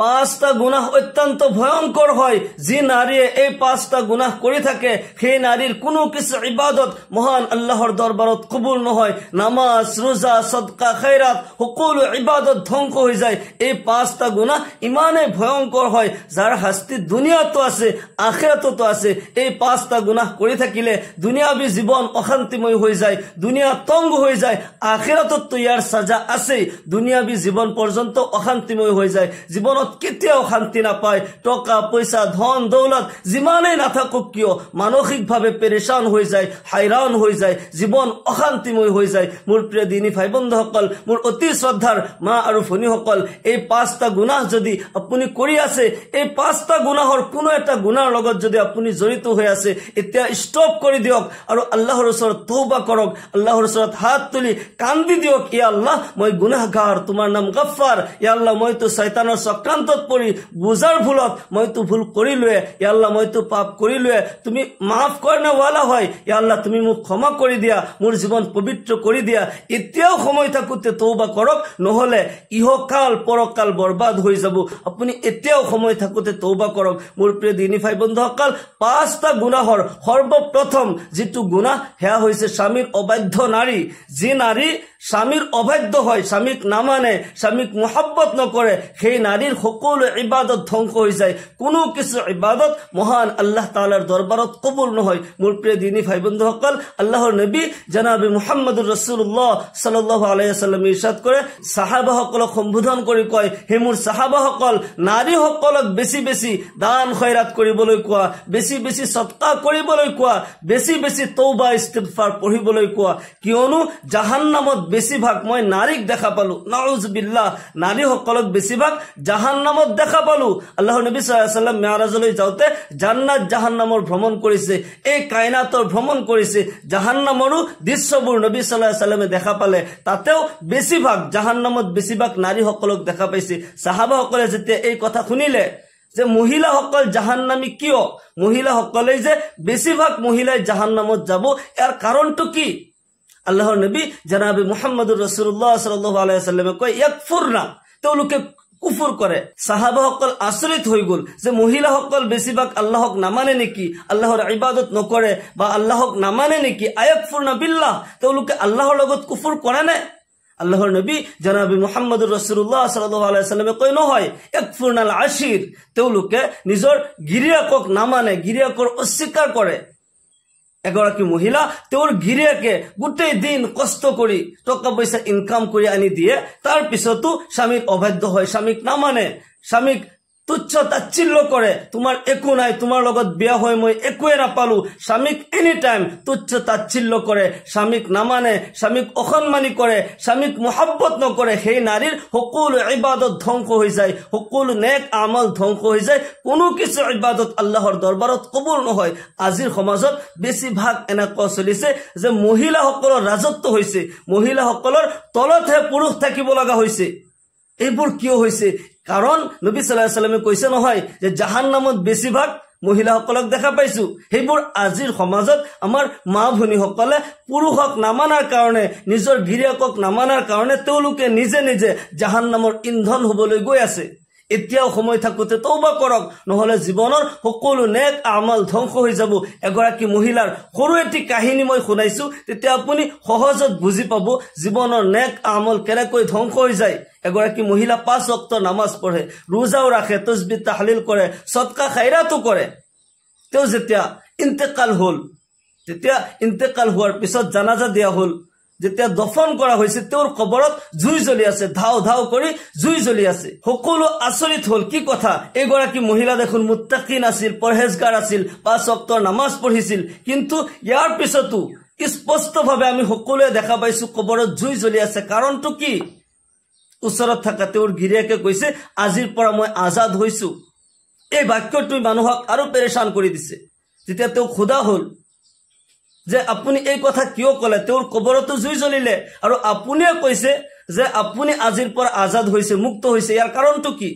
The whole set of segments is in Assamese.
পাঁচটা গুনাহ অত্যন্ত ভয়ঙ্কর হয়। যে নারী এই পাঁচটা গুনাহ করে থাকে সেই নারীর কোনো কিছু ইবাদত মহান আল্লাহর দরবারত কবুল নহয়। নামাজ, রোজা, সদকা, খায়রাত সকলো ইবাদত ধ্বংস হয়ে যায়। এই পাঁচটা গুনাহ ইমানে ভয়ঙ্কর হয়, যার শাস্তি দুনিয়াতো আছে আখিরাততো আছে। এই পাঁচটা গুনাহ করে থাকিলে দুনিয়াবী জীবন অশান্তিময় হয়ে যায়, দুনিয়া তঙ্গ হয়ে যায়। আখিরাতত তো ইয়ার সাজা আছে, দুনিয়াবী জীবন পর্যন্ত অশান্তিময় হয়ে যায়। জীবনত কেতিয়াও শান্তি নাপায়। টকা পয়সা ধন দৌলত যিমানেই নাথাকক কিয় মানসিকভাৱে পেৰেশান হৈ যায়, হাইৰাণ হৈ যায়, জীৱন অশান্তিময় হৈ যায়। মোৰ প্ৰিয় দিনী ভাই বন্ধুসকল, মোৰ অতি শ্ৰদ্ধাৰ মা আৰু ভনীসকল, এই পাঁচটা গুনাহ যদি আপুনি কৰি আছে, এই পাঁচটা গুনাহৰ কোনো এটা গুনাহৰ লগত যদি আপুনি জড়িত হৈ আছে, এতিয়া ষ্টপ কৰি দিয়ক আৰু আল্লাহৰ ওচৰত তওবা কৰক। আল্লাহৰ ওচৰত হাত তুলি কান্দি দিয়ক, ইয়া আল্লাহ মই গুনাহগাৰ, তোমাৰ নাম গফ্ফাৰ। ইয়া আল্লাহ মইতো শয়তানৰ চক্ৰান্তত পৰি বুজাৰ ভুলত মইতো ভুল কৰিলোৱে। ইয়া আল্লাহ মইতো পাপ কৰিলোৱে, তুমি মাফ কৰনেৱালা হয়। ইয়া আল্লাহ তুমি মোক ক্ষমা কৰি দিয়া, মোৰ জীৱন পবিত্ৰ কৰি দিয়া। এতিয়াও সময় থাকোঁতে তওবা কৰক, নহলে ইহকাল পৰকাল বৰবাদ হৈ যাব। আপুনি এতিয়াও সময় থাকোঁতে তওবা কৰক। মোৰ প্ৰিয় দিনী ভাই বন্ধুসকল, পাঁচটা গুনাহৰ সৰ্বপ্ৰথম যিটো গুনাহ সেয়া হৈছে স্বামীৰ অবাধ্য নাৰী। যি নাৰী স্বামীৰ অবাধ্য হয়, স্বামীক নামানে, স্বামীক মহব্বত নকৰে, সেই নারীর সকল ইবাদত ধ্বংস হয়ে যায়। কোনো কিছু ইবাদত মহান আল্লাহ তাআলার দরবারত কবুল নহয়। মোৰ প্ৰিয় দিনী ভাই বন্ধুসকল, আল্লাহৰ নবী জনাবে মুহাম্মদুৰ ৰাসূলুল্লাহ সাল্লাল্লাহু আলাইহি ওয়াসাল্লাম ইৰশাদ কৰে, সাহাবাসকলক সম্বোধন কৰি কয়, হে মোৰ সাহাবাসকল, নাৰীসকলক বেছি বেছি দান খয়ৰাত কৰিবলৈ কোৱা, বেছি বেছি সদকা কৰিবলৈ কোৱা, বেছি বেছি তওবা ইস্তিগফাৰ পঢ়িবলৈ কোৱা, কিয়নো জাহান্নামত বেছিভাগ মই নাৰীক দেখা পালো। নাউজুবিল্লাহ, নাৰীসকলক বেছিভাগ জাহান্নামত দেখা পালো। আল্লাহৰ নবী সাল্লাল্লাহু আলাইহি ওয়াসাল্লাম মেৰাজলৈ যাওঁতে জান্নাত জাহান্নামৰ ভ্ৰমণ কৰিছে, এই কায়নাতৰ ভ্ৰমণ কৰিছে, জাহান্নামৰো দৃশ্যবোৰ নবী সাল্লাল্লাহু আলাইহি ওয়াসাল্লামে দেখা পালে। তাতেও বেছিভাগ জাহান্নামত বেছিভাগ নাৰীসকলক দেখা পাইছে। সাহাবাসকলে যেতিয়া এই কথা শুনিলে যে মহিলাসকল জাহান্নামী কিয়, মহিলাসকলে যে বেছিভাগ মহিলাই জাহান্নামত যাব, ইয়াৰ কাৰণটো কি? আল্লাহৰ নবী জনাবে মুহাম্মদুৰ ৰাসূলুল্লাহ সাল্লাল্লাহু আলাইহি ওয়াসাল্লামে কয়, ইয়াকফুৰনা, তেওঁলোকে কুফুৰ কৰে। সাহাবাসকল আচৰিত হৈ গল যে মহিলাসকল বেছিভাগ আল্লাহক নামানে নেকি, আল্লাহৰ ইবাদত নকৰে বা আল্লাহক নামানে নেকি? আয়াকফুৰনা বিল্লাহ, তেওঁলোকে আল্লাহৰ লগত কুফুৰ কৰে নে? আল্লাহৰ নবী জনাবে মুহাম্মদুৰ ৰাসূলুল্লাহ সাল্লাল্লাহু আলাইহি ওয়াসাল্লামে কয়, নহয়, ইয়াকফুৰনাল আশিৰ, তেওঁলোকে নিজৰ গিৰিয়াকক নামানে, গিৰিয়াকৰ অস্বীকাৰ কৰে। এগৰাকী মহিলা তেওঁৰ গিৰিয়াকে গোটেই দিন কষ্ট কৰি টকা পইচা ইনকাম কৰি আনি দিয়ে, তাৰ পিছতো স্বামীক অবাধ্য হয়, স্বামীক নামানে, স্বামীক তুচ্ছ তাচ্ছিল্য কৰে, তোমাৰ একো নাই, তোমাৰ লগত বিয়া হৈ মই একোৱে নাপালো। স্বামীক এনি টাইম তুচ্ছ তাচ্ছিল্য কৰে, স্বামীক নামানে, স্বামীক অসন্মানী কৰে, স্বামীক মহব্বত নকৰে। সেই নাৰীৰ সকলো ইবাদত ধ্বংস হৈ যায়, সকলো নেক আমাল ধ্বংস হৈ যায়। কোনো কিছু ইবাদত আল্লাহৰ দৰবাৰত কবুল নহয়। আজিৰ সমাজত বেছিভাগ এনেকুৱা চলিছে যে মহিলাসকলৰ ৰাজত্ব হৈছে, মহিলাসকলৰ তলতহে পুৰুষ থাকিব লগা হৈছে। এইবোৰ কিয় হৈছে? কাৰণ নবী সাল্লাল্লাহু আলাইহি ওয়াসাল্লামে কৈছে নহয় যে জাহান্নামত বেছিভাগ মহিলাসকলক দেখা পাইছো। সেইবোৰ আজিৰ সমাজত আমাৰ মা ভনীসকলে পুৰুষক নামানাৰ কাৰণে, নিজৰ গিৰিয়াকক নামানাৰ কাৰণে তেওঁলোকে নিজে নিজে জাহান্নামৰ ইন্ধন হবলৈ গৈ আছে। এতিয়াও সময় থাকোঁতে তওবা কৰক, নহলে জীৱনৰ সকলো নেক আমাল ধ্বংস হৈ যাব। এগৰাকী মহিলাৰ সৰু এটি কাহিনী মই শুনাইছো, তেতিয়া আপুনি সহজত বুজি পাব জীৱনৰ নেক আমাল কেনেকৈ ধ্বংস হৈ যায়। এগৰাকী মহিলা 5 ওয়াক্ত নামাজ পঢ়ে, ৰোজাও ৰাখে, তাসবিহ তাহলিল কৰে, সদকা খায়ৰাতো কৰে। তেওঁ যেতিয়া ইন্তেকাল হল, তেতিয়া ইন্তেকাল হোৱাৰ পিছত জানাজা দিয়া হল, যেতিয়া দফন কৰা হৈছে তেওঁৰ কবৰত জুই জ্বলি আছে, ধাও ধাও কৰি জুই জ্বলি আছে। সকলো আচৰিত হল, কি কথা, এগৰাকী মহিলা দেখোন মুত্তাকিন আছিল, পৰহেজগাৰ আছিল, 5 ওয়াক্তৰ নামাজ পঢ়িছিল, কিন্তু ইয়াৰ পিছতো স্পষ্টভাৱে আমি সকলোৱে দেখা পাইছো কবৰত জুই জ্বলি আছে। কাৰণটো কি? ওচৰত থকা তেওঁৰ গিৰিয়াকে কৈছে, আজিৰ পৰা মই আজাদ হৈছো। এই বাক্যটোৱে মানুহক আৰু পেৰেশান কৰি দিছে। যেতিয়া তেওঁ খোদা হল যে আপুনি এই কথা কিয় কলে, তেওঁৰ কবৰতো জুই জ্বলিলে আৰু আপুনিয়ে কৈছে যে আপুনি আজিৰ পৰা আজাদ হৈছে, মুক্ত হৈছে, ইয়াৰ কাৰণটো কি?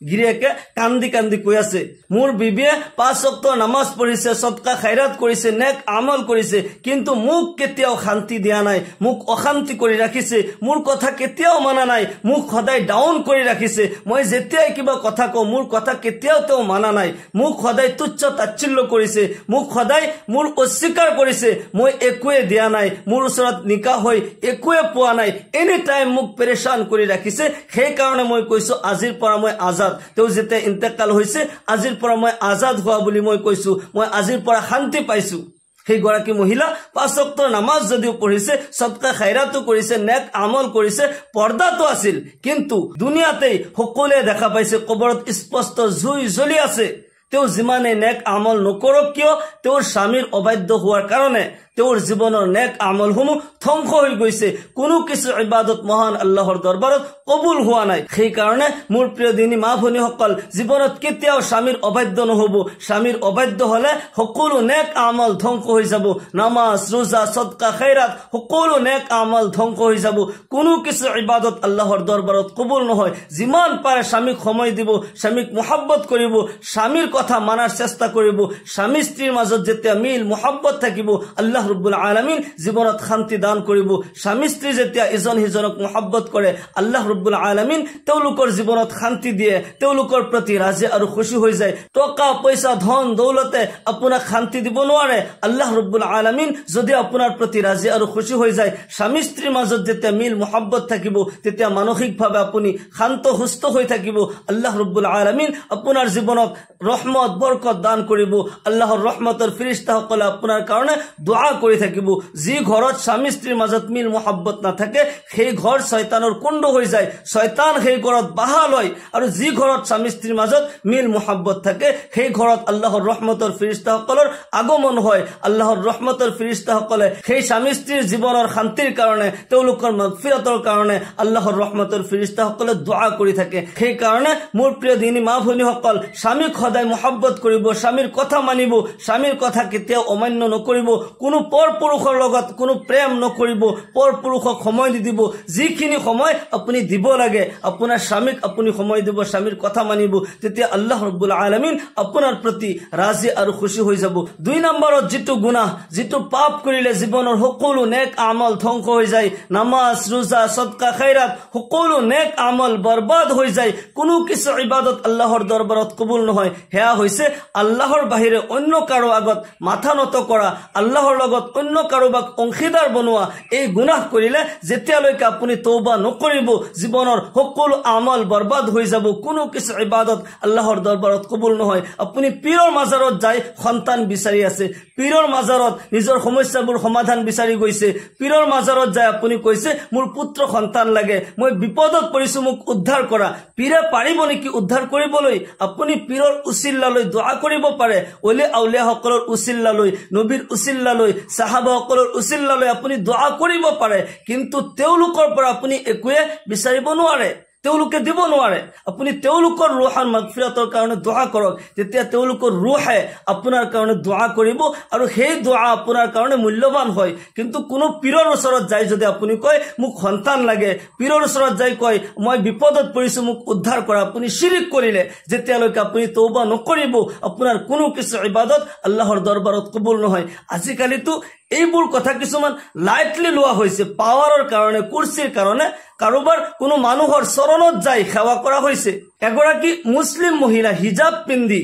গিৰিয়েকে কান্দি কান্দি কৈ আছে, মোৰ বিবিয়ে 5 ওয়াক্ত নামাজ পঢ়িছে, সদকা খাইৰাত কৰিছে, নেক আমল কৰিছে, কিন্তু মোক কেতিয়াও শান্তি দিয়া নাই, মোক অশান্তি কৰি ৰাখিছে, মোৰ কথা কেতিয়াও মানা নাই, মোক সদায় ডাউন কৰি ৰাখিছে, মই যেতিয়াই কিবা কথা কওঁ মোৰ কথা কেতিয়াও তেওঁ মানা নাই, মোক সদায় তুচ্ছ তাচ্ছিল্য কৰিছে, মোক সদায় মোৰ অস্বীকাৰ কৰিছে, মই একোৱে দিয়া নাই, মোৰ ওচৰত নিকাহ হৈ একোৱে পোৱা নাই, এনি টাইম মোক পেৰেশান কৰি ৰাখিছে, সেই কাৰণে মই কৈছো আজিৰ পৰা মই আজাদ। তেওঁ যেতিয়া ইন্তেকাল হৈছে আজিৰ পৰা মই আজাদ হোৱা বুলি মই কৈছো, মই আজিৰ পৰা শান্তি পাইছো। সেই গৰাকী মহিলা 5 ওয়াক্ত নামাজ যদিও পঢ়িছে, সদকা খাইৰাতো কৰিছে, নেক আমল কৰিছে, পৰ্দাটো আছিল, কিন্তু দুনিয়াতেই সকলোৱে দেখা পাইছে কবৰত স্পষ্ট জুই জ্বলি আছে। তেওঁ যিমানে নেক আমল নকৰক কিয় তেওঁৰ স্বামীৰ অবাধ্য হোৱাৰ কাৰণে তেওঁৰ জীৱনৰ নেক আমলসমূহ ধ্বংস হৈ গৈছে, কোনো কিছু ইবাদত মহান আল্লাহৰ দৰবাৰত কবুল হোৱা নাই। সেই কাৰণে মোৰ প্ৰিয় দিনী মা ভনীসকল, জীৱনত কেতিয়াও স্বামীৰ অবাধ্য নহব। স্বামীৰ অবাধ্য হলে সকলো নেক আমল ধ্বংস হৈ যাব, নামাজ ৰোজা সদকা খাইৰাত সকলো নেক আমল ধ্বংস হৈ যাব, কোনো কিছু ইবাদত আল্লাহৰ দৰবাৰত কবুল নহয়। যিমান পাৰে স্বামীক সময় দিব, স্বামীক মহব্বত কৰিব, স্বামীৰ কথা মানাৰ চেষ্টা কৰিব। স্বামী স্ত্ৰীৰ মাজত যেতিয়া মিল মহব্বত থাকিব আল্লাহ ৰব্বুল আলামিন জীৱনত শান্তি দান কৰিব। স্বামী স্ত্ৰী যেতিয়া ইজন সিজনক মহব্বত কৰে আল্লাহ ৰব্বুল আলামিন তেওঁলোকৰ জীৱনত শান্তি দিয়ে, তেওঁলোকৰ প্ৰতি ৰাজি আৰু খুশি হৈ যায়। টকা পইচা ধন দৌলতে আপোনাক শান্তি দিব নোৱাৰে। আল্লাহ ৰব্বুল আলামিন যদি আপোনাৰ প্ৰতি ৰাজি আৰু খুশি হৈ যায়, স্বামী স্ত্ৰীৰ মাজত যেতিয়া মিল মহব্বত থাকিব তেতিয়া মানসিকভাৱে আপুনি শান্ত সুস্থ হৈ থাকিব। আল্লাহ ৰব্বুল আলামিন আপোনাৰ জীৱনত ৰহমত বৰকত দান কৰিব। আল্লাহৰ ৰহমতৰ ফেৰেশতাসকলে আপোনাৰ কাৰণে দোয়া কৰি থাকিব। যি ঘৰত স্বামী স্ত্ৰীৰ মাজত মিল মহব্বত নাথাকে সেই ঘৰ শয়তানৰ কুণ্ড হৈ যায়, শয়তান সেই ঘৰত বাহা লয়। আৰু যি ঘৰত স্বামী স্ত্ৰীৰ মাজত মিল মহব্বত থাকে সেই ঘৰত আল্লাহৰ ৰহমতৰ ফেৰেশতাসকলৰ আগমন হয়। আল্লাহৰ ৰহমতৰ ফেৰেশতাসকলে সেই স্বামী স্ত্ৰীৰ জীৱনৰ শান্তিৰ কাৰণে, তেওঁলোকৰ মাগফিৰাতৰ কাৰণে আল্লাহৰ ৰহমতৰ ফেৰেশতাসকলে দোয়া কৰি থাকে। সেই কাৰণে মোৰ প্ৰিয় দিনী মা ভনীসকল, স্বামীক সদায় মহব্বত কৰিব, স্বামীৰ কথা মানিব, স্বামীৰ কথা কেতিয়াও অমান্য নকৰিব, কোনো পৰপুৰুষৰ লগত কোনো প্ৰেম নকৰিব, পৰপুৰুষক সময় নিদিব। যিখিনি সময় আপুনি দিব লাগে আপোনাৰ স্বামীক আপুনি সময় দিব, স্বামীৰ কথা মানিব, তেতিয়া আল্লাহ ৰব্বুল আলামিন আপোনাৰ প্ৰতি ৰাজি আৰু খুশি হৈ যাব। 2 নম্বৰত যিটো গুনাহ, যিটো পাপ কৰিলে জীৱনৰ সকলো নেক আমল ধ্বংস হৈ যায়, নামাজ ৰোজা সদকা খাইৰাত সকলো নেক আমল বৰবাদ হৈ যায়, কোনো কিছু ইবাদত আল্লাহৰ দৰবাৰত কবুল নহয়, সেয়া হৈছে আল্লাহৰ বাহিৰে অন্য কাৰো আগত মাথা নত কৰা, আল্লাহৰ লগত অন্য কাৰোবাক অংশীদাৰ বনোৱা। এই গুনাহ কৰিলে যেতিয়ালৈকে আপুনি তওবা নকৰিব জীৱনৰ সকলো আমল বৰবাদ হৈ যাব, কোনো কিছু ইবাদত আল্লাহৰ দৰবাৰত কবুল নহয়। আপুনি পীৰৰ মাজাৰত যাই সন্তান বিচাৰি আছে, পীৰৰ মাজাৰত নিজৰ সমস্যাবোৰ সমাধান বিচাৰি গৈছে, পীৰৰ মাজাৰত যাই আপুনি কৈছে মোৰ পুত্ৰ সন্তান লাগে, মই বিপদত পৰিছো, মোক উদ্ধাৰ কৰা। পীৰে পাৰিব নেকি উদ্ধাৰ কৰিবলৈ? আপুনি পীৰৰ উচিল্লালৈ দোয়া কৰিব পাৰে, ওলি আউলিয়া সকলৰ উচিল্লালৈ, নবীৰ উচিল্লালৈ, সাহাবাসকলৰ উচিল্লালৈ আপুনি দোয়া কৰিব পাৰে, কিন্তু তেওঁলোকৰ পৰা আপুনি একোৱে বিচাৰিব নোৱাৰে, তেওঁলোকে দিব নোৱাৰে। আপুনি তেওঁলোকৰ ৰুহান মাগফিৰাতৰ কাৰণে দোয়া কৰক, তেতিয়া তেওঁলোকৰ ৰুহে আপোনাৰ কাৰণে দোয়া কৰিব আৰু সেই দোয়া আপোনাৰ কাৰণে মূল্যৱান হয়। কিন্তু কোনো পীৰৰ ওচৰত যাই যদি আপুনি কয় মোক সন্তান লাগে, পীৰৰ ওচৰত যাই কয় মই বিপদত পৰিছো মোক উদ্ধাৰ কৰা, আপুনি শিৰিক কৰিলে। যেতিয়ালৈকে আপুনি তওবা নকৰিব আপোনাৰ কোনো কিছু ইবাদত আল্লাহৰ দৰবাৰত কবুল নহয়। আজিকালিতো এইবোৰ কথা কিছুমান লাইটলি লোৱা হৈছে, পাৱাৰৰ কাৰণে, কুৰ্চিৰ কাৰণে কাৰোবাৰ কোনো মানুহৰ চৰণত যাই সেৱা কৰা হৈছে। এগৰাকী মুছলিম মহিলা হিজাব পিন্ধি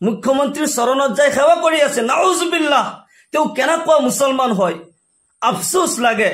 মুখ্যমন্ত্ৰীৰ চৰণত যাই সেৱা কৰি আছে, নাউজুবিল্লাহ। তেওঁ কেনেকুৱা মুছলমান হয়? আফসোস লাগে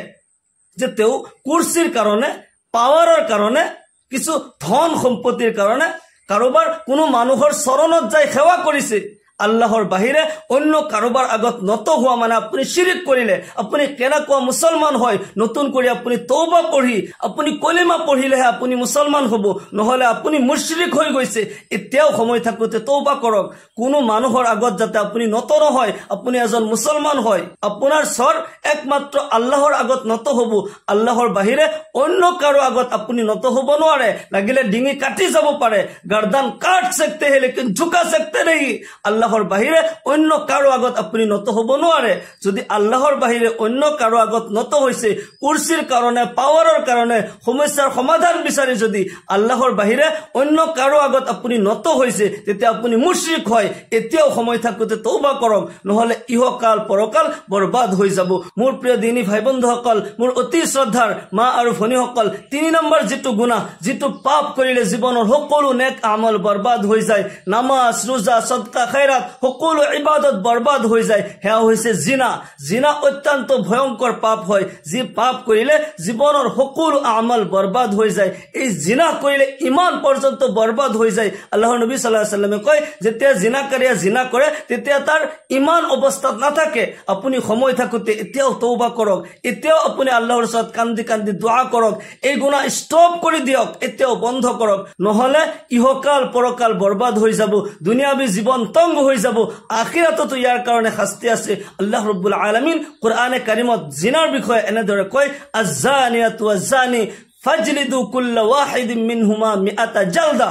যে তেওঁ কুৰ্চিৰ কাৰণে, পাৱাৰৰ কাৰণে, কিছু ধন সম্পত্তিৰ কাৰণে কাৰোবাৰ কোনো মানুহৰ চৰণত যাই সেৱা কৰিছে। আল্লাহৰ বাহিৰে অন্য কাৰোবাৰ আগত নত হোৱা মানে আপুনি শিৰিক কৰিলে। আপুনি কেনেকুৱা মুছলমান হয়? নতুন কৰি আপুনি তওবা পঢ়ি, আপুনি কলিমা পঢ়িলেহে আপুনি মুছলমান হ'ব, নহলে আপুনি মুশৰিক হৈ গৈছে। এতিয়াও সময় থাকোতে তওবা কৰক। কোনো মানুহৰ আগত যাতে আপুনি নত নহয়, আপুনি এজন মুছলমান হয়। আপোনাৰ স্বৰ একমাত্ৰ আল্লাহৰ আগত নত হ'ব, আল্লাহৰ বাহিৰে অন্য কাৰো আগত আপুনি নত হ'ব নোৱাৰে। লাগিলে ডিঙি কাটি যাব পাৰে, গৰ্দান কাট सकते हैं लेकिन झुका सकते नहीं। আল্লাহ আল্লাহৰ বাহিৰে অন্য কাৰো আগত আপুনি নত হ'ব নোৱাৰে যদি আল্লাহৰ বাহিৰে অন্য কাৰো আগত নত হৈছে কুৰ্সিৰ কাৰণে পাৱাৰৰ কাৰণে সমস্যাৰ সমাধান বিচাৰি যদি আল্লাহৰ বাহিৰে অন্য কাৰো আগত আপুনি নত হৈছে তেতিয়া আপুনি মুশৰিক হয় এতিয়াও সময় থাকোতে তওবা কৰক নহলে ইহকাল পৰকাল বৰবাদ হৈ যাব মোৰ প্ৰিয় দিনী ভাই বন্ধুসকল মোৰ অতি শ্ৰদ্ধাৰ মা আৰু ভনীসকল 3 নম্বৰ যেটো গুনাহ যেটো পাপ কৰিলে জীৱনৰ সকলো নেক আমল বৰবাদ হৈ যায় নামাজ রোজা সদকা খায়রাত সকলো ইবাদত বরবাদ হৈ যায় হেয়া হৈছে জিনা জিনা অত্যন্ত ভয়ঙ্কর পাপ হয় যি পাপ কৰিলে জীবনৰ সকলো আমল বৰবাদ হৈ যায় এই জিনা কৰিলে ইমান পৰ্যন্ত বৰবাদ হৈ যায় আল্লাহৰ নবী সাল্লাল্লাহু আলাইহি সাল্লামে কয় যেতিয়া জিনাকাৰীয়ে জিনা কৰে তেতিয়া তাৰ ইমান অৱস্থাত নাথাকে আপুনি সময় থাকোতে এতিয়াও তওবা কৰক এতিয়াও আপুনি আল্লাহৰ ওচৰত কান্দি কান্দি দোয়া কৰক এই গুনাহ স্টপ কৰি দিয়ক এতিয়াও বন্ধ কৰক নহলে ইহকাল পৰকাল বৰবাদ হৈ যাব দুনিয়াবী জীবন তংগ হৈ যাব আখিৰাততো ইয়াৰ কাৰণে শাস্তি আছে আল্লাহ ৰাব্বুল আলামিন কোৰআনে কাৰিমত জিনাৰ বিষয়ে এনেদৰে কয় আয-যানিয়াতু ওয়াজ-যানি ফাজলিদু কুল্লা ওয়াহিদিন মিনহুমা মিআতা জালদা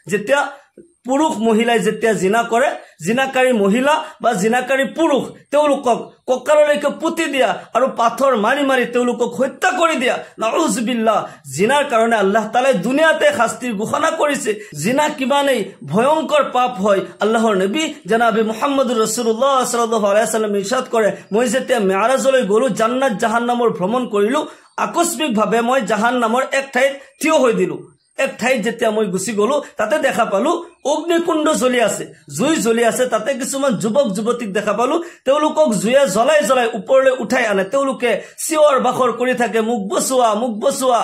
যেতিয়া পুৰুষ মহিলাই যেতিয়া জিনা কৰে জিনাকাৰী মহিলা বা জিনাকাৰী পুৰুষ তেওঁলোকক ককাললৈকে পুতি দিয়া আৰু পাথৰ মাৰি মাৰি তেওঁলোকক হত্যা কৰি দিয়া নাউজুবিল্লাহ জিনাৰ কাৰণে আল্লাহ তাআলাই দুনিয়াতে শাস্তিৰ ঘোষণা কৰিছে জিনা কিমানেই ভয়ঙ্কৰ পাপ হয় আল্লাহৰ নবী জনাবে মুহাম্মদুৰ ৰাসূলুল্লাহ সাল্লাল্লাহু আলাইহি ওয়াসাল্লাম ইৰশাদ কৰে মই যেতিয়া মেৰাজলৈ গলো জান্নাত জাহান্নামৰ ভ্ৰমণ কৰিলো আকস্মিকভাৱে মই জাহান্নামৰ এক ঠাইত থিয় হৈ দিলো এক ঠাইত যেতিয়া মই গুছি গলো তাতে দেখা পালো অগ্নিকুণ্ড জ্বলি আছে জুই জ্বলি আছে তাতে কিছুমান যুৱক যুৱতীক দেখা পালো তেওঁলোকক জুয়ে জ্বলাই জ্বলাই ওপৰলৈ উঠাই আনে তেওঁলোকে চিঞৰ বাখৰ কৰি থাকে মুখ বসুৱা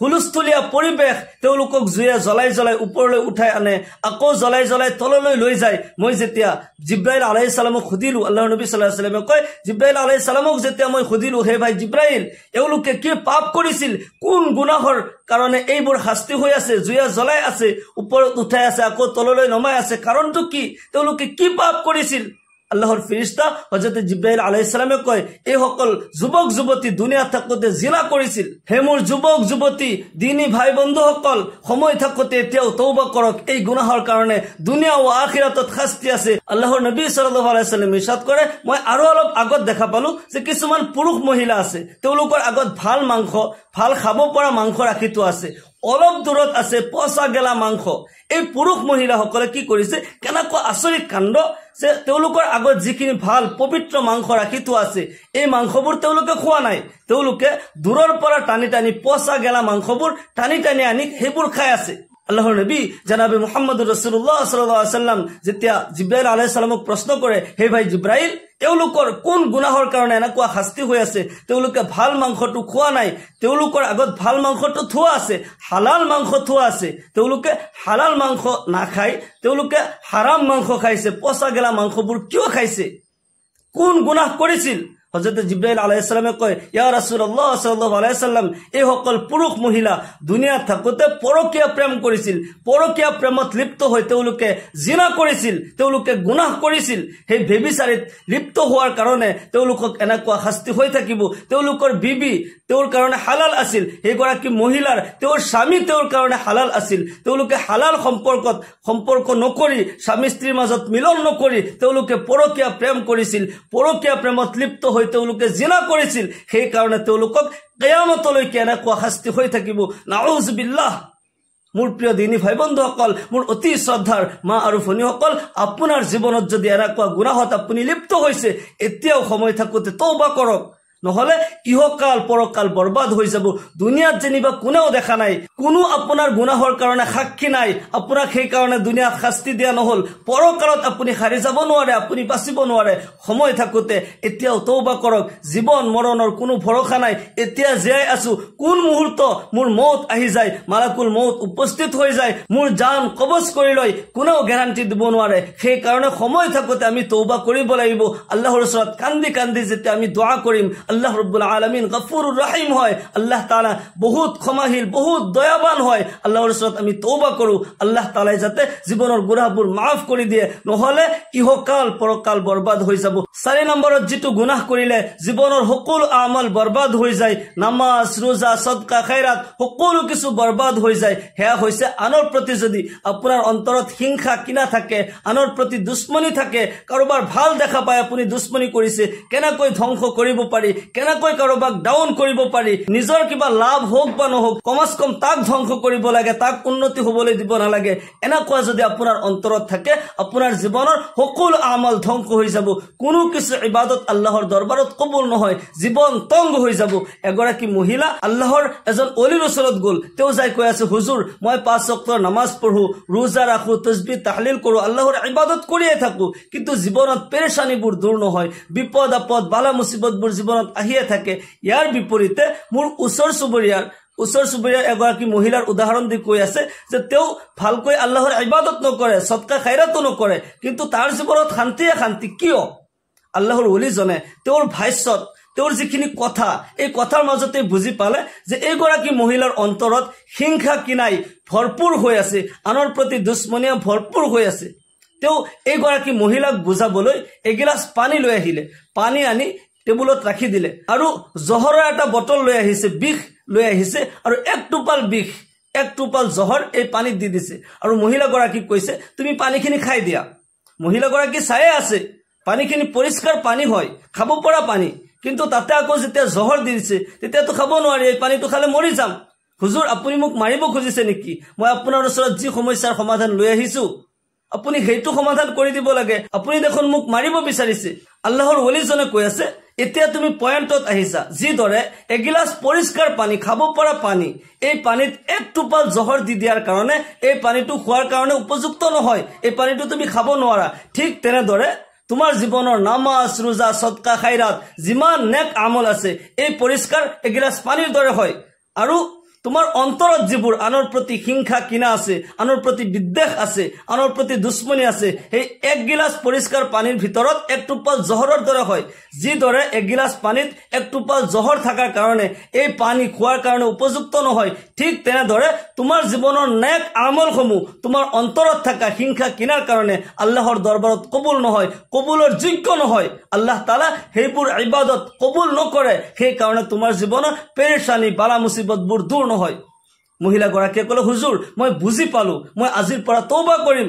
হুলস্থুলীয়া পৰিবেশ তেওঁলোকক জুয়ে জ্বলাই জ্বলাই ওপৰলৈ উঠাই আনে আকৌ জ্বলাই জ্বলাই তললৈ লৈ যায় মই যেতিয়া জিব্ৰাইল আলাইহিস সালামক খুদিলো আল্লাহৰ নবী সাল্লাল্লাহু আলাইহি ওয়াসাল্লামে কয় জিব্ৰাইল আলাইহিস সালামক যেতিয়া মই খুদিলো হে ভাই জিব্ৰাইল এওঁলোকে কি পাপ কৰিছিল কোন গুনাহৰ কাৰণে এইবোৰ শাস্তি হৈ আছে জুয়ে জ্বলাই আছে ওপৰত উঠাই আছে আকৌ তললৈ নমাই আছে কাৰণটো কি তেওঁলোকে কি পাপ কৰিছিল আল্লাহৰ ফেৰেশতা হযৰত জিব্ৰাইল আলাইহিস সালামে কয় এই সকল যুৱক যুৱতী দুনিয়া থাকোতে জিনা কৰিছিল হে মোৰ যুৱক যুৱতী দিনী ভাই বন্ধুসকল সময় থাকোতে এতিয়াও তওবা কৰক এই গুনাহৰ কাৰণে দুনিয়া ও আখিৰাতত শাস্তি আছে আল্লাহৰ নবী সাল্লাল্লাহু আলাইহি সাল্লাম ইৰশাদ কৰে মই আৰু অলপ আগত দেখা পালো যে কিছুমান পুৰুষ মহিলা আছে তেওঁলোকৰ আগত ভাল মাংস ভাল খাব পৰা মাংস ৰাখি থোৱা আছে অলপ দূৰত আছে পচা গেলা মাংস এই পুৰুষ মহিলা সকলে কি কৰিছে কেনেকৈ আচৰিত কাণ্ড যে তেওঁলোকৰ আগত যিখিনি ভাল পবিত্ৰ মাংস ৰাখি থোৱা আছে এই মাংসবোৰ তেওঁলোকে খোৱা নাই তেওঁলোকে দূৰৰ পৰা টানি টানি পচা গেলা মাংসবোৰ টানি টানি আনি সেইবোৰ খাই আছে আল্লাহৰ নবী জনাবে মুহাম্মদুৰ ৰাসূলুল্লাহ সাল্লাল্লাহু আলাইহি ওয়াসাল্লাম যেতিয়া জিব্ৰাইল আলাইহিস সালামক প্ৰশ্ন কৰে হে ভাই জিব্ৰাইল তেওঁলোকৰ কোন গুনাহৰ কাৰণে এনেকুৱা শাস্তি হৈ আছে তেওঁলোকে ভাল মাংসটো খোৱা নাই তেওঁলোকৰ আগত ভাল মাংসটো থোৱা আছে হালাল মাংস থোৱা আছে তেওঁলোকে হালাল মাংস নাখাই তেওঁলোকে হাৰাম মাংস খাইছে পচা গেলা মাংসবোৰ কিয় খাইছে কোন গুনাহ কৰিছিল হযৰত জিব্ৰাইল আলাইহিস সালামে কয় ইয়া ৰাসূলুল্লাহ সাল্লাল্লাহু আলাইহি সাল্লাম এই সকল পুৰুষ মহিলা দুনিয়া থাকোতে পৰকীয়া প্ৰেম কৰিছিল পৰকীয়া প্ৰেমত লিপ্ত হৈ তেওঁলোকে জিনা কৰিছিল তেওঁলোকে গুনাহ কৰিছিল সেই বেবিচাৰিত লিপ্ত হোৱাৰ কাৰণে তেওঁলোকক এনেকুৱা শাস্তি হৈ থাকিব তেওঁলোকৰ বিবি তেওঁৰ কাৰণে হালাল আছিল এই গৰাকী মহিলাৰ তেওঁৰ স্বামী তেওঁৰ কাৰণে হালাল আছিল তেওঁলোকে হালাল সম্পৰ্ক নকৰি স্বামী স্ত্ৰীৰ মাজত মিলন নকৰি তেওঁলোকে পৰকীয়া প্ৰেম কৰিছিল পৰকীয়া প্ৰেমত লিপ্ত হৈ তেওঁলোকে জিনা কৰিছিল সেই কাৰণে তেওঁলোকক কিয়ামতলৈকে এনেকুৱা শাস্তি হৈ থাকিব নাউজুবিল্লাহ মোৰ প্ৰিয় দিনী ভাই বন্ধুসকল মোৰ অতি শ্ৰদ্ধাৰ মা আৰু ভনীসকল আপোনাৰ জীৱনত যদি এনেকুৱা গুনাহত আপুনি লিপ্ত হৈছে এতিয়াও সময় থাকোতে তওবা কৰক নহলে ইহকাল পৰকাল বৰবাদ হৈ যাব দুনিয়াত যেনিবা কোনেও দেখা নাই কোনো আপোনাৰ গুনাহৰ কাৰণে সাক্ষী নাই আপোনাক সেই কাৰণে দুনিয়াত শাস্তি দিয়া নহল পৰকালত আপুনি হাৰি যাব নোৱাৰে আপুনি বাচিব নোৱাৰে সময় থাকোতে এতিয়াও তওবা কৰক জীৱন মৰণৰ কোনো ভৰসা নাই এতিয়া জীয়াই আছো কোন মুহূৰ্ত মোৰ মৌত আহি যায় মালাকুল মৌত উপস্থিত হৈ যায় মোৰ জান কবজ কৰি লয় কোনেও গ্যাৰান্টি দিব নোৱাৰে সেই কাৰণে সময় থাকোতে আমি তওবা কৰিব লাগিব আল্লাহৰ ওচৰত কান্দি কান্দি যেতিয়া আমি দোয়া কৰিম আল্লাহ ৰাব্বুল আলামিন গফুৰুৰ ৰহিম হয়, আল্লাহ তাআলা বহুত ক্ষমাশীল বহুত দয়াবান হয়। আল্লাহৰ ওচৰত আমি তওবা কৰো, আল্লাহ তাআলাই যাতে জীৱনৰ গুনাহবোৰ মাফ কৰি দিয়ে, নহলে ইহকাল পৰকাল বৰবাদ হৈ যাব। 4 নম্বৰত যেটো গুনাহ কৰিলে জীৱনৰ সকলো আমাল বৰবাদ হৈ যায়, নামাজ ৰোজা সদকা খৈৰাত সকলো কিছু বৰবাদ হৈ যায়, হেয়া হৈছে আনৰ প্ৰতি যদি আপোনাৰ অন্তৰত হিংসা কিনা থাকে, আনৰ প্ৰতি দুশ্মনী থাকে, কাৰোবাৰ ভাল দেখা পায় আপুনি দুশ্মনী কৰিছে, কেনেকৈ ধ্বংস কৰিব পাৰি, কেনেকৈ কাৰোবাক ডাউন কৰিব পাৰি, নিজৰ কিবা লাভ হোক বা নহওক কমস কম তাক ধ্বংস কৰিব লাগে, তাক উন্নতি হ'বলৈ দিব নালাগে, এনেকুৱা যদি আপোনাৰ অন্তৰত থাকে আপোনাৰ জীৱনৰ সকলো আমাল ধ্বংস হৈ যাব, কোনো কিছু ইবাদত আল্লাহৰ দৰবাৰত কবুল নহয়, জীৱন তংগ হৈ যাব। এগৰাকী মহিলা আল্লাহৰ এজন অলিৰ ওচৰত গ'ল, তেওঁ যাই কৈ আছে হুজুৰ মই 5 ওয়াক্তৰ নামাজ পঢ়ো, ৰোজা ৰাখো, তাসবিহ তাহলিল কৰো, আল্লাহৰ ইবাদত কৰিয়ে থাকো, কিন্তু জীৱনত পেৰেশানীবোৰ দূৰ নহয়, বিপদ আপদ বালা মুসিবতবোৰ জীৱনত আহিয়ে থাকে। ইয়াৰ বিপৰীতে মোৰ ওচৰ চুবুৰীয়াৰ এগৰাকী মহিলাৰ উদাহৰণ দি কৈ আছে যে তেওঁ ভালকৈ আল্লাহৰ ইবাদত নকৰে, সদকা খৈৰাতো নকৰে, কিন্তু তাৰ জীৱনত শান্তি কিয়? আল্লাহৰ ওলিজনে তেওঁৰ ভাষ্যত তেওঁৰ যিখিনি কথা এই কথাৰ মাজতে বুজি পালে যে এইগৰাকী মহিলাৰ অন্তৰত হিংসা কিনাই ভৰপুৰ হৈ আছে, আনৰ প্ৰতি দুশ্মনীয়া ভৰপুৰ হৈ আছে। তেওঁ এইগৰাকী মহিলাক বুজাবলৈ এগিলাস পানী লৈ আহিলে, পানী আনি টেবুলত ৰাখি দিলে আৰু জহৰৰ এটা বটল লৈ আহিছে, বিষ লৈ আহিছে আৰু এক টোপাল জহৰ এই পানীত দি দিছে আৰু মহিলাগৰাকীক কৈছে তুমি পানীখিনি খাই দিয়া। মহিলাগৰাকী চায়ে আছে, পানীখিনি পৰিষ্কাৰ পানী হয়, খাব পৰা পানী, কিন্তু তাতে আকৌ যেতিয়া জহৰ দি দিছে তেতিয়াতো খাব নোৱাৰি, এই পানীটো খালে মৰি যাম। হুজুৰ আপুনি মোক মাৰিব খুজিছে নেকি? মই আপোনাৰ ওচৰত যি সমস্যাৰ সমাধান লৈ আহিছো আপুনি সেইটো সমাধান কৰি দিব লাগে, আপুনি দেখোন মোক মাৰিব বিচাৰিছে। আল্লাহৰ ওলিজনে কৈ আছে এতিয়া তুমি পয়েন্টত আহিছা, যিদৰে এগিলাস পৰিষ্কাৰ পানী খাব পৰা পানী এই পানীত এক টোপাল জহৰ দি দিয়াৰ কাৰণে এই পানীটো খোৱাৰ কাৰণে উপযুক্ত নহয়, এই পানীটো তুমি খাব নোৱাৰা, ঠিক তেনেদৰে তোমাৰ জীৱনৰ নামাজ ৰোজা সদকা খৈৰাত যিমান নেক আমল আছে এই পৰিষ্কাৰ এগিলাস পানীৰ দৰে হয়। আৰু তোমাৰ অন্তৰত যিবোৰ আনৰ প্ৰতি হিংসা কিনা আছে, আনৰ প্ৰতি বিদ্বেষ আছে, আনৰ প্ৰতি দুশ্মনী আছে, সেই এক গিলাস পৰিষ্কাৰ পানীৰ ভিতৰত এক টোপাল জহৰৰ দৰে হয়। যিদৰে এক গিলাস পানীত এক টোপাল জহৰ থাকাৰ কাৰণে এই পানী খোৱাৰ কাৰণে উপযুক্ত নহয়, ঠিক তেনেদৰে তোমাৰ জীৱনৰ নেক আমলসমূহ তোমাৰ অন্তৰত থকা হিংসা কিনাৰ কাৰণে আল্লাহৰ দৰবাৰত কবুল নহয়, কবুলৰ যোগ্য নহয়, আল্লাহ তাআলা সেইবোৰ ইবাদত কবুল নকৰে, সেই কাৰণে তোমাৰ জীৱনৰ পেৰেশানী বালা মুসিবতবোৰ দূৰ নহয়। মহিলাগৰাকীয়ে ক'লে হুজুৰ মই বুজি পালো, মই আজিৰ পৰা তওবা কৰিম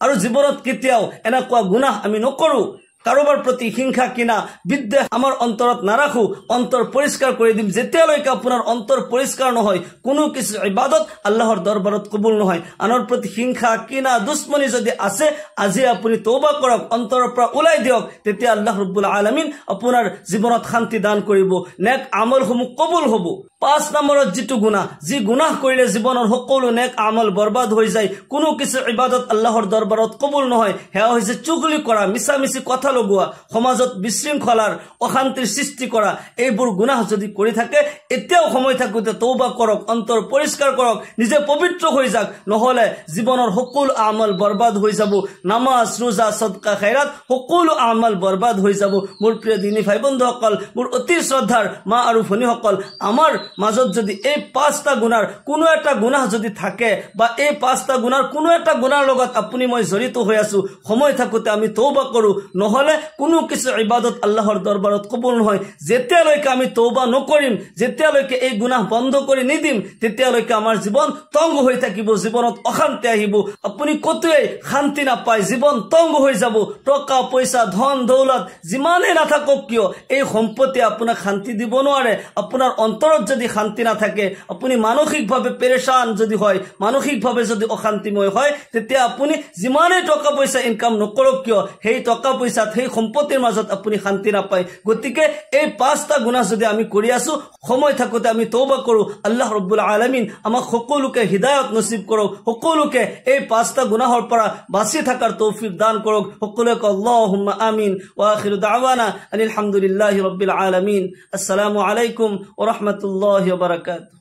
আৰু জীৱনত কেতিয়াও এনেকুৱা গুনাহ আমি নকৰো, কাৰোবাৰ প্ৰতি হিংসা কিনা বিদ্বেষ আমাৰ অন্তৰত নাৰাখো, অন্তৰ পৰিষ্কাৰ কৰি দিম। যেতিয়ালৈকে আপোনাৰ অন্তৰ পৰিষ্কাৰ নহয় কোনো কিছু ইবাদত আল্লাহৰ দৰবাৰত কবুল নহয়। আনৰ প্ৰতি হিংসা কিনা দুশ্মনী যদি আছে আজি আপুনি তওবা কৰক, অন্তৰৰ পৰা ওলাই দিয়ক, তেতিয়া আল্লাহ ৰাব্বুল আলামিন আপোনাৰ জীৱনত শান্তি দান কৰিব, নেক আমলসমূহ কবুল হ'ব। 5 নম্বৰত যেটো গুনাহ, যি গুনাহ কৰিলে জীৱনৰ সকলো নেক আমল বৰবাদ হৈ যায়, কোনো কিছু ইবাদত আল্লাহৰ দৰবাৰত কবুল নহয়, হেয়া হৈছে চুগলি কৰা, মিছামিছি কথা লগোৱা, সমাজত বিশৃংখলাৰ অশান্তিৰ সৃষ্টি কৰা, এইবোৰ গুনাহ যদি কৰি থাকে এতিয়াও সময় থাকোতে তওবা কৰক, অন্তৰ পৰিষ্কাৰ কৰক, নিজে পবিত্ৰ হৈ যাওক, নহলে জীৱনৰ সকলো আমল বৰবাদ হৈ যাব, নামাজ ৰোজা সদকা খৈৰাত সকলো আমল বৰবাদ হৈ যাব। মোৰ প্ৰিয় দিনী ভাই বন্ধুসকল, মোৰ অতি শ্ৰদ্ধাৰ মা আৰু ভনীসকল, আমাৰ মাজত যদি এই 5টা গুনাৰ কোনো এটা গুনাহ যদি থাকে বা এই 5টা গুনাৰ কোনো এটা গুনাৰ লগত আপুনি মই জড়িত হৈ আছো, সময় থাকোতে আমি তওবা কৰো, নহলে কোনো কিছু ইবাদত আল্লাহৰ দৰবাৰত কবুল নহয়। যেতিয়ালৈকে আমি তওবা নকৰিম, যেতিয়ালৈকে এই গুনাহ বন্ধ কৰি নিদিম, তেতিয়ালৈকে আমাৰ জীৱন তংগ হৈ থাকিব, জীৱনত অশান্তি আহিব, আপুনি কতোৱে শান্তি নাপায়, জীৱন তংগ হৈ যাব। টকা পইচা ধন দৌলত যিমানেই নাথাকক কিয় এই সম্পত্তি আপোনাক শান্তি দিব নোৱাৰে। আপোনাৰ অন্তৰত যদি শান্তি না থাকে, আপুনি মানসিকভাৱে পেৰেশান যদি হয়, মানসিকভাৱে যদি অশান্তিময় হয়, তেতিয়া আপুনি যিমানেই টকা পইচা ইনকাম নকৰক কিয় সেই টকা পইচা সেই সম্পত্তিৰ মাজত আপুনি শান্তি নাপায়। গতিকে এই 5টা গুনাহ যদি আমি কৰি আছো, সময় থাকোতে আমি তওবা কৰো, আল্লাহ ৰাব্বুল আলামিন আমাক সকলোকে হিদায়াত নসিব কৰক, সকলোকে এই 5টা গুনাহৰ পৰা বাচি থাকাৰ তৌফিক দান কৰক। সকলোকে আল্লাহুম্মা আমিন। ওয়া আখিৰু দাওয়ানা আলহামদুলিল্লাহি ৰাব্বিল আলামিন। আসসালামু আলাইকুম ওয়া ৰাহমাতুল্লাহি ওয়া বাৰাকাতুহু।